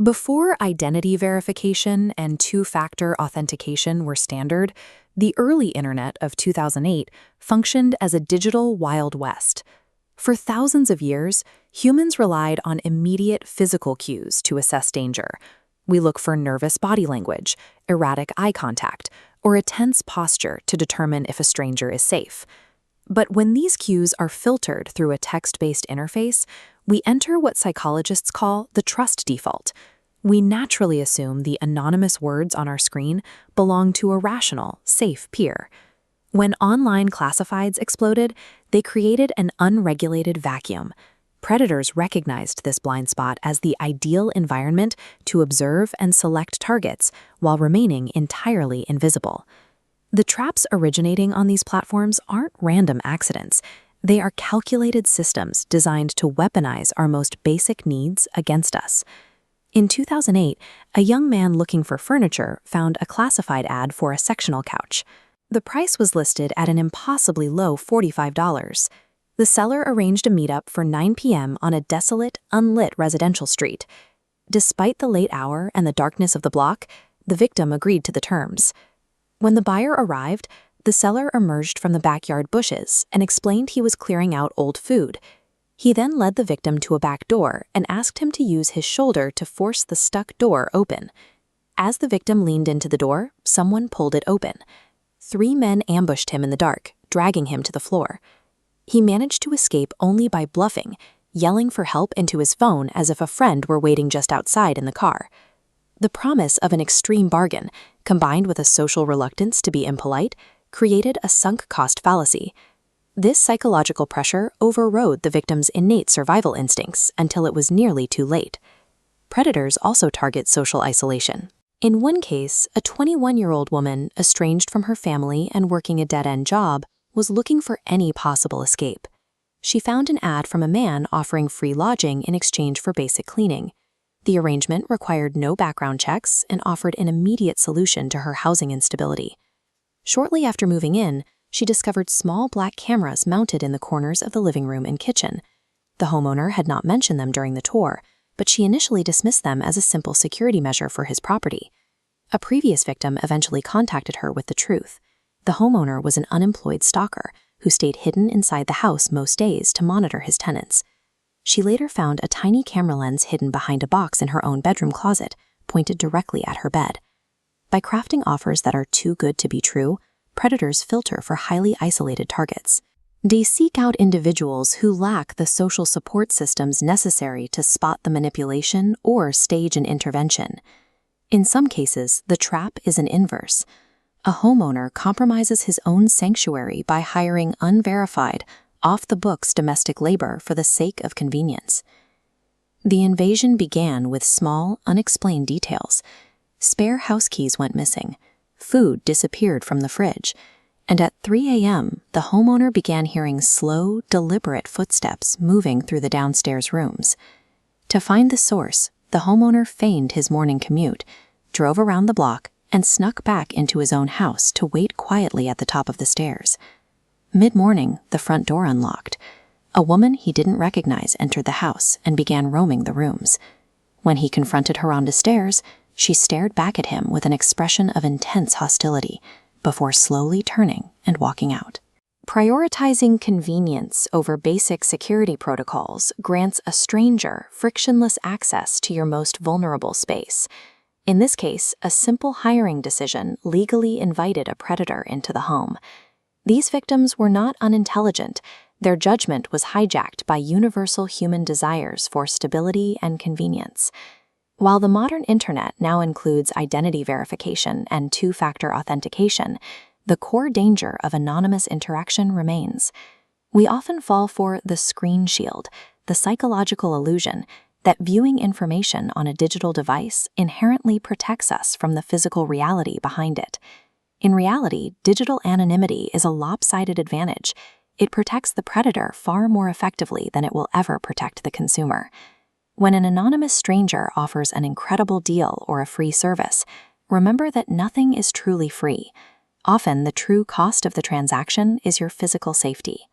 Before identity verification and two-factor authentication were standard, the early internet of 2008 functioned as a digital Wild West. For thousands of years, humans relied on immediate physical cues to assess danger. We look for nervous body language, erratic eye contact, or a tense posture to determine if a stranger is safe. But when these cues are filtered through a text-based interface, we enter what psychologists call the trust default. We naturally assume the anonymous words on our screen belong to a rational, safe peer. When online classifieds exploded, they created an unregulated vacuum. Predators recognized this blind spot as the ideal environment to observe and select targets while remaining entirely invisible. The traps originating on these platforms aren't random accidents. They are calculated systems designed to weaponize our most basic needs against us. In 2008, a young man looking for furniture found a classified ad for a sectional couch. The price was listed at an impossibly low $45. The seller arranged a meetup for 9 p.m. on a desolate, unlit residential street. Despite the late hour and the darkness of the block, the victim agreed to the terms. When the buyer arrived, the seller emerged from the backyard bushes and explained he was clearing out old food. He then led the victim to a back door and asked him to use his shoulder to force the stuck door open. As the victim leaned into the door, someone pulled it open. 3 men ambushed him in the dark, dragging him to the floor. He managed to escape only by bluffing, yelling for help into his phone as if a friend were waiting just outside in the car. The promise of an extreme bargain, combined with a social reluctance to be impolite, created a sunk cost fallacy. This psychological pressure overrode the victim's innate survival instincts until it was nearly too late. Predators also target social isolation. In one case, a 21-year-old woman, estranged from her family and working a dead-end job, was looking for any possible escape. She found an ad from a man offering free lodging in exchange for basic cleaning. The arrangement required no background checks and offered an immediate solution to her housing instability. Shortly after moving in, she discovered small black cameras mounted in the corners of the living room and kitchen. The homeowner had not mentioned them during the tour, but she initially dismissed them as a simple security measure for his property. A previous victim eventually contacted her with the truth. The homeowner was an unemployed stalker who stayed hidden inside the house most days to monitor his tenants. She later found a tiny camera lens hidden behind a box in her own bedroom closet, pointed directly at her bed. By crafting offers that are too good to be true, predators filter for highly isolated targets. They seek out individuals who lack the social support systems necessary to spot the manipulation or stage an intervention. In some cases, the trap is an inverse. A homeowner compromises his own sanctuary by hiring unverified, off-the-books domestic labor for the sake of convenience. The invasion began with small, unexplained details. Spare house keys went missing. Food disappeared from the fridge. And at 3 a.m., the homeowner began hearing slow, deliberate footsteps moving through the downstairs rooms. To find the source, the homeowner feigned his morning commute, drove around the block, and snuck back into his own house to wait quietly at the top of the stairs. Mid-morning, the front door unlocked. A woman he didn't recognize entered the house and began roaming the rooms. When he confronted her on the stairs, she stared back at him with an expression of intense hostility, before slowly turning and walking out. Prioritizing convenience over basic security protocols grants a stranger frictionless access to your most vulnerable space. In this case, a simple hiring decision legally invited a predator into the home. These victims were not unintelligent. Their judgment was hijacked by universal human desires for stability and convenience. While the modern internet now includes identity verification and two-factor authentication, the core danger of anonymous interaction remains. We often fall for the screen shield, the psychological illusion that viewing information on a digital device inherently protects us from the physical reality behind it. In reality, digital anonymity is a lopsided advantage. It protects the predator far more effectively than it will ever protect the consumer. When an anonymous stranger offers an incredible deal or a free service, remember that nothing is truly free. Often, the true cost of the transaction is your physical safety.